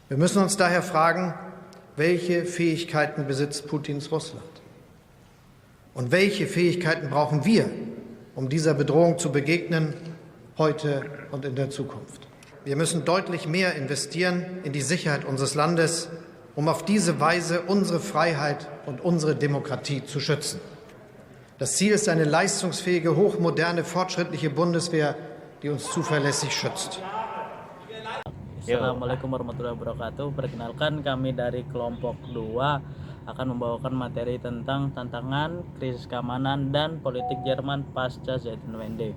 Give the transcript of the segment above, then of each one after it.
Wir müssen uns daher fragen, welche Fähigkeiten besitzt Putins Russland? Und welche Fähigkeiten brauchen wir, um dieser Bedrohung zu begegnen, heute und in der Zukunft? Wir müssen deutlich mehr investieren in die Sicherheit unseres Landes, um auf diese Weise unsere Freiheit und unsere Demokratie zu schützen. Das Ziel ist eine leistungsfähige, hochmoderne, fortschrittliche Bundeswehr, die uns zuverlässig schützt. Assalamualaikum warahmatullahi wabarakatuh. Perkenalkan, kami dari kelompok 2 akan membawakan materi tentang tantangan, krisis keamanan, dan politik Jerman pasca Zeitenwende.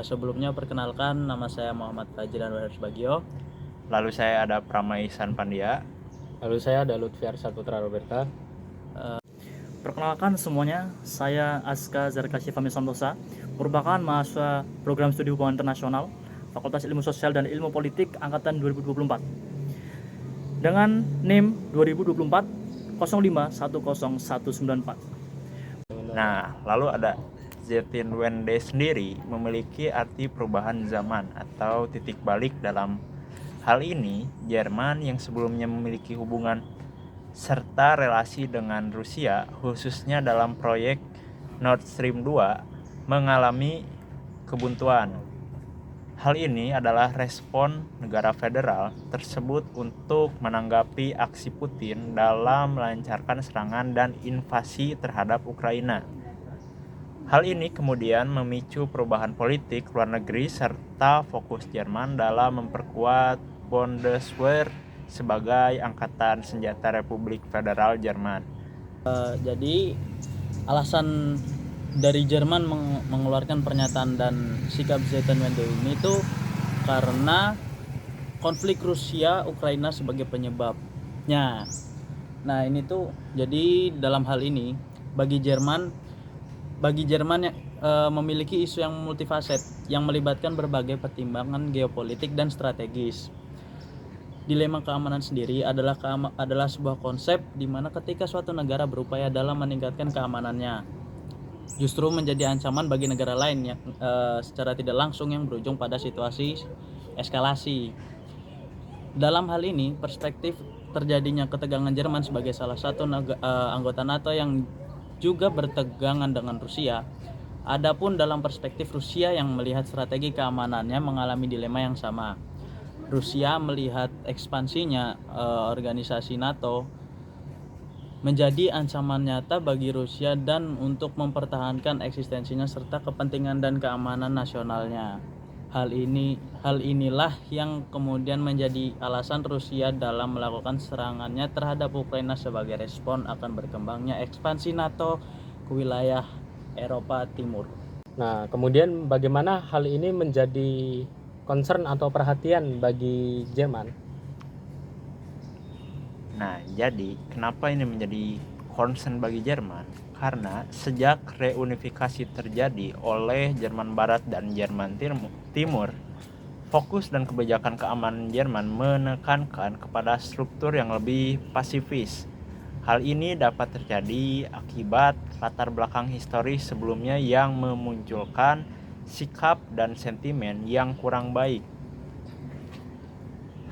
Sebelumnya perkenalkan, nama saya Muhammad Fajran Bagio. Lalu saya ada Pramay Ihsan Pandia. Lalu saya ada Lutfiar Saputra Roberta. Perkenalkan semuanya, saya Aska Zarkasy Fahmi Santosa, merupakan mahasiswa program studi hubungan internasional Fakultas Ilmu Sosial dan Ilmu Politik Angkatan 2024 dengan NIM 2024 05100194. Nah, lalu ada Zeitenwende sendiri memiliki arti perubahan zaman atau titik balik. Dalam hal ini, Jerman yang sebelumnya memiliki hubungan serta relasi dengan Rusia, khususnya dalam proyek Nord Stream 2, mengalami kebuntuan. Hal ini adalah respon negara federal tersebut untuk menanggapi aksi Putin dalam melancarkan serangan dan invasi terhadap Ukraina. Hal ini kemudian memicu perubahan politik luar negeri serta fokus Jerman dalam memperkuat Bundeswehr sebagai angkatan senjata Republik Federal Jerman. Jadi alasan dari Jerman mengeluarkan pernyataan dan sikap Zeitenwende ini tuh karena konflik Rusia Ukraina sebagai penyebabnya. Nah, ini tuh jadi dalam hal ini bagi Jerman yang memiliki isu yang multifaset yang melibatkan berbagai pertimbangan geopolitik dan strategis. Dilema keamanan sendiri adalah sebuah konsep di mana ketika suatu negara berupaya dalam meningkatkan keamanannya, justru menjadi ancaman bagi negara lain yang secara tidak langsung yang berujung pada situasi eskalasi. Dalam hal ini, perspektif terjadinya ketegangan Jerman sebagai salah satu anggota NATO yang juga bertegangan dengan Rusia. Adapun dalam perspektif Rusia yang melihat strategi keamanannya mengalami dilema yang sama. Rusia melihat ekspansinya organisasi NATO menjadi ancaman nyata bagi Rusia dan untuk mempertahankan eksistensinya serta kepentingan dan keamanan nasionalnya. Hal inilah yang kemudian menjadi alasan Rusia dalam melakukan serangannya terhadap Ukraina sebagai respon akan berkembangnya ekspansi NATO ke wilayah Eropa Timur. Nah, kemudian bagaimana hal ini menjadi concern atau perhatian bagi Jerman? Nah, jadi kenapa ini menjadi concern bagi Jerman? Karena sejak reunifikasi terjadi oleh Jerman Barat dan Jerman Timur, fokus dan kebijakan keamanan Jerman menekankan kepada struktur yang lebih pasifis. Hal ini dapat terjadi akibat latar belakang historis sebelumnya yang memunculkan sikap dan sentimen yang kurang baik.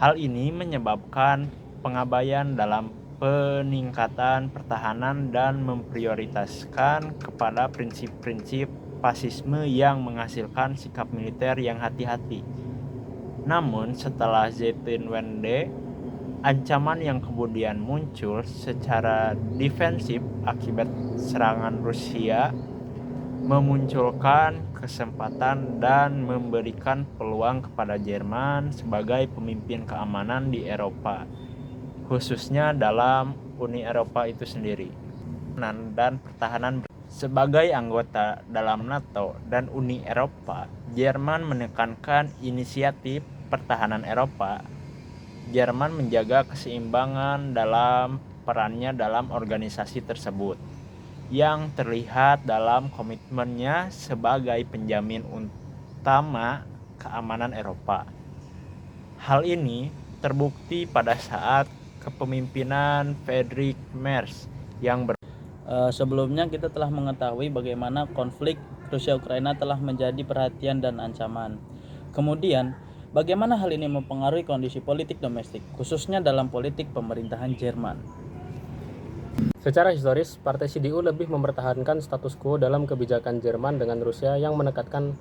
Hal ini menyebabkan pengabaian dalam peningkatan pertahanan dan memprioritaskan kepada prinsip-prinsip fasisme yang menghasilkan sikap militer yang hati-hati. Namun setelah Zeitenwende, ancaman yang kemudian muncul secara defensif akibat serangan Rusia memunculkan kesempatan dan memberikan peluang kepada Jerman sebagai pemimpin keamanan di Eropa, khususnya dalam Uni Eropa itu sendiri. Dan pertahanan sebagai anggota dalam NATO dan Uni Eropa, Jerman menekankan inisiatif pertahanan Eropa. Jerman menjaga keseimbangan dalam perannya dalam organisasi tersebut, yang terlihat dalam komitmennya sebagai penjamin utama keamanan Eropa. Hal ini terbukti pada saat kepemimpinan Friedrich Merz yang Sebelumnya kita telah mengetahui bagaimana konflik Rusia-Ukraina telah menjadi perhatian dan ancaman. Kemudian, Bagaimana hal ini mempengaruhi kondisi politik domestik, khususnya dalam politik pemerintahan Jerman? Secara historis, Partai CDU lebih mempertahankan status quo dalam kebijakan Jerman dengan Rusia yang menekankan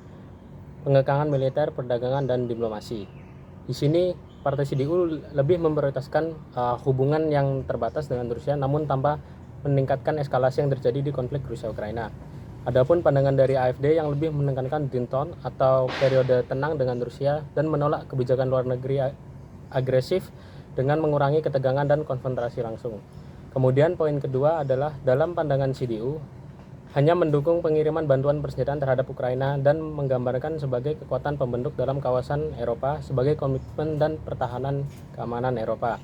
pengekangan militer, perdagangan, dan diplomasi. Di sini, Partai CDU lebih memprioritaskan hubungan yang terbatas dengan Rusia, namun tanpa meningkatkan eskalasi yang terjadi di konflik Rusia-Ukraina. Adapun pandangan dari AfD yang lebih menekankan Dinton atau periode tenang dengan Rusia dan menolak kebijakan luar negeri agresif dengan mengurangi ketegangan dan konfrontasi langsung. Kemudian poin kedua adalah dalam pandangan CDU hanya mendukung pengiriman bantuan persenjataan terhadap Ukraina dan menggambarkan sebagai kekuatan pembentuk dalam kawasan Eropa sebagai komitmen dan pertahanan keamanan Eropa.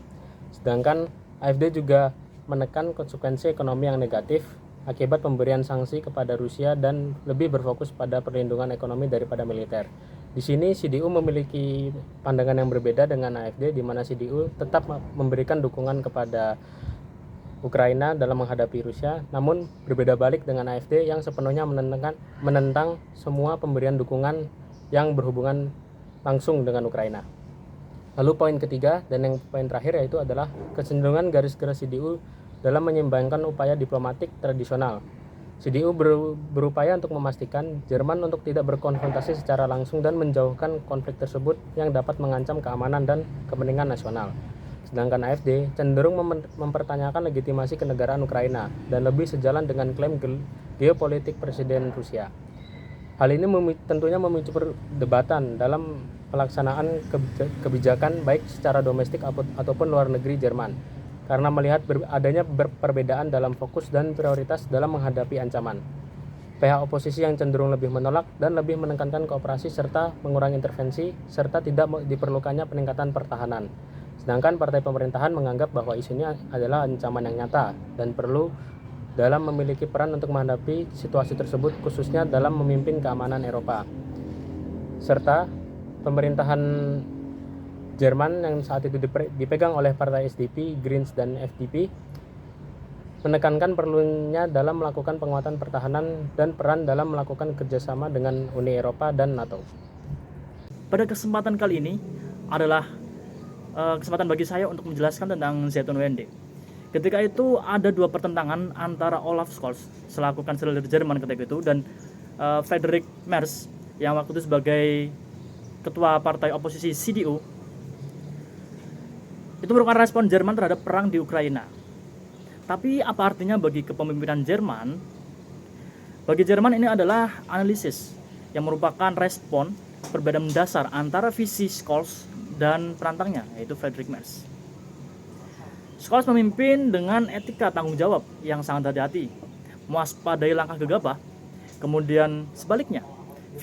Sedangkan AfD juga menekan konsekuensi ekonomi yang negatif akibat pemberian sanksi kepada Rusia dan lebih berfokus pada perlindungan ekonomi daripada militer. Di sini CDU memiliki pandangan yang berbeda dengan AfD, di mana CDU tetap memberikan dukungan kepada Ukraina dalam menghadapi Rusia, namun berbeda balik dengan AfD yang sepenuhnya menentang semua pemberian dukungan yang berhubungan langsung dengan Ukraina. Lalu poin ketiga dan yang poin terakhir yaitu adalah kecenderungan garis keras CDU dalam menyeimbangkan upaya diplomatik tradisional. CDU berupaya untuk memastikan Jerman untuk tidak berkonfrontasi secara langsung dan menjauhkan konflik tersebut yang dapat mengancam keamanan dan kepentingan nasional. Sedangkan AfD cenderung mempertanyakan legitimasi kenegaraan Ukraina dan lebih sejalan dengan klaim geopolitik Presiden Rusia. Hal ini tentunya memicu perdebatan dalam pelaksanaan kebijakan baik secara domestik ataupun luar negeri Jerman, karena melihat adanya perbedaan dalam fokus dan prioritas dalam menghadapi ancaman. Pihak oposisi yang cenderung lebih menolak dan lebih menekankan kooperasi serta mengurangi intervensi serta tidak diperlukannya peningkatan pertahanan. Sedangkan partai pemerintahan menganggap bahwa isu ini adalah ancaman yang nyata dan perlu dalam memiliki peran untuk menghadapi situasi tersebut, khususnya dalam memimpin keamanan Eropa. Serta pemerintahan Jerman yang saat itu dipegang oleh partai SDP, Greens, dan FDP menekankan perlunya dalam melakukan penguatan pertahanan dan peran dalam melakukan kerjasama dengan Uni Eropa dan NATO. Pada kesempatan kali ini adalah kesempatan bagi saya untuk menjelaskan tentang Zeitenwende. Ketika itu ada dua pertentangan antara Olaf Scholz selaku kanselir Jerman ketika itu dan Friedrich Merz yang waktu itu sebagai ketua partai oposisi CDU. Itu merupakan respon Jerman terhadap perang di Ukraina. Tapi apa artinya bagi kepemimpinan Jerman? Bagi Jerman ini adalah analisis yang merupakan respon perbedaan mendasar antara visi Scholz dan penantangnya, yaitu Friedrich Merz. Scholz memimpin dengan etika tanggung jawab yang sangat hati-hati, mewaspadai langkah gegabah. Kemudian sebaliknya,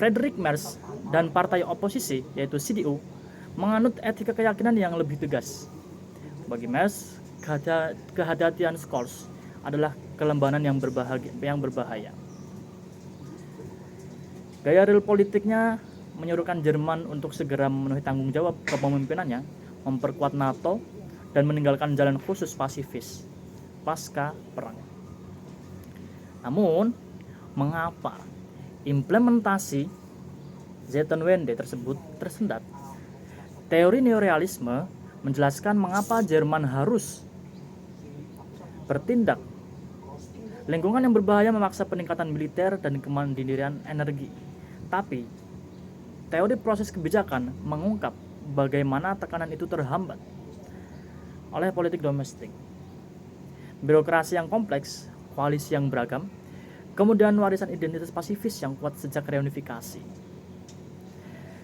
Friedrich Merz dan partai oposisi, yaitu CDU, menganut etika keyakinan yang lebih tegas. Bagi Merz, kehati-hatian Scholz adalah kelembanan yang berbahaya. Gaya real politiknya menyuruhkan Jerman untuk segera memenuhi tanggung jawab kepemimpinannya, memperkuat NATO, dan meninggalkan jalan khusus pasifis pasca perang. Namun, mengapa implementasi Zeitenwende tersebut tersendat? Teori neorealisme menjelaskan mengapa Jerman harus bertindak. Lingkungan yang berbahaya memaksa peningkatan militer dan kemandirian energi. Tapi, teori proses kebijakan mengungkap bagaimana tekanan itu terhambat oleh politik domestik, birokrasi yang kompleks, koalisi yang beragam, kemudian warisan identitas pasifis yang kuat sejak reunifikasi.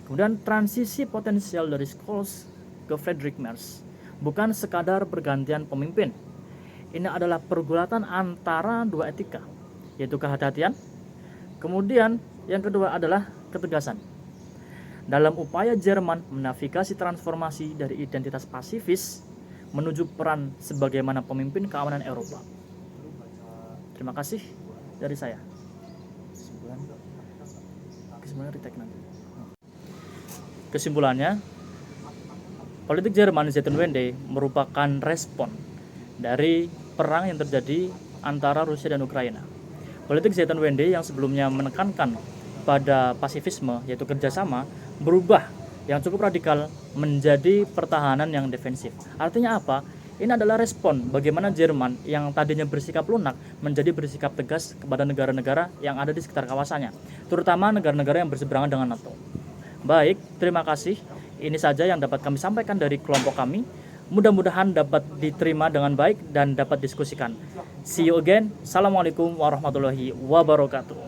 Kemudian transisi potensial dari Scholz ke Friedrich Merz bukan sekadar pergantian pemimpin. Ini adalah pergulatan antara dua etika, yaitu kehati-hatian. Kemudian yang kedua adalah ketegasan. Dalam upaya Jerman menavigasi transformasi dari identitas pasifis menuju peran sebagaimana pemimpin keamanan Eropa. Terima kasih dari saya. Kesimpulannya, politik Jerman Zeitenwende merupakan respon dari perang yang terjadi antara Rusia dan Ukraina. Politik Zeitenwende yang sebelumnya menekankan pada pasifisme, yaitu kerjasama, berubah yang cukup radikal menjadi pertahanan yang defensif. Artinya apa? Ini adalah respon bagaimana Jerman yang tadinya bersikap lunak menjadi bersikap tegas kepada negara-negara yang ada di sekitar kawasannya, terutama negara-negara yang berseberangan dengan NATO. Baik, terima kasih. Ini saja yang dapat kami sampaikan dari kelompok kami. Mudah-mudahan dapat diterima dengan baik dan dapat diskusikan. See you again. Assalamualaikum warahmatullahi wabarakatuh.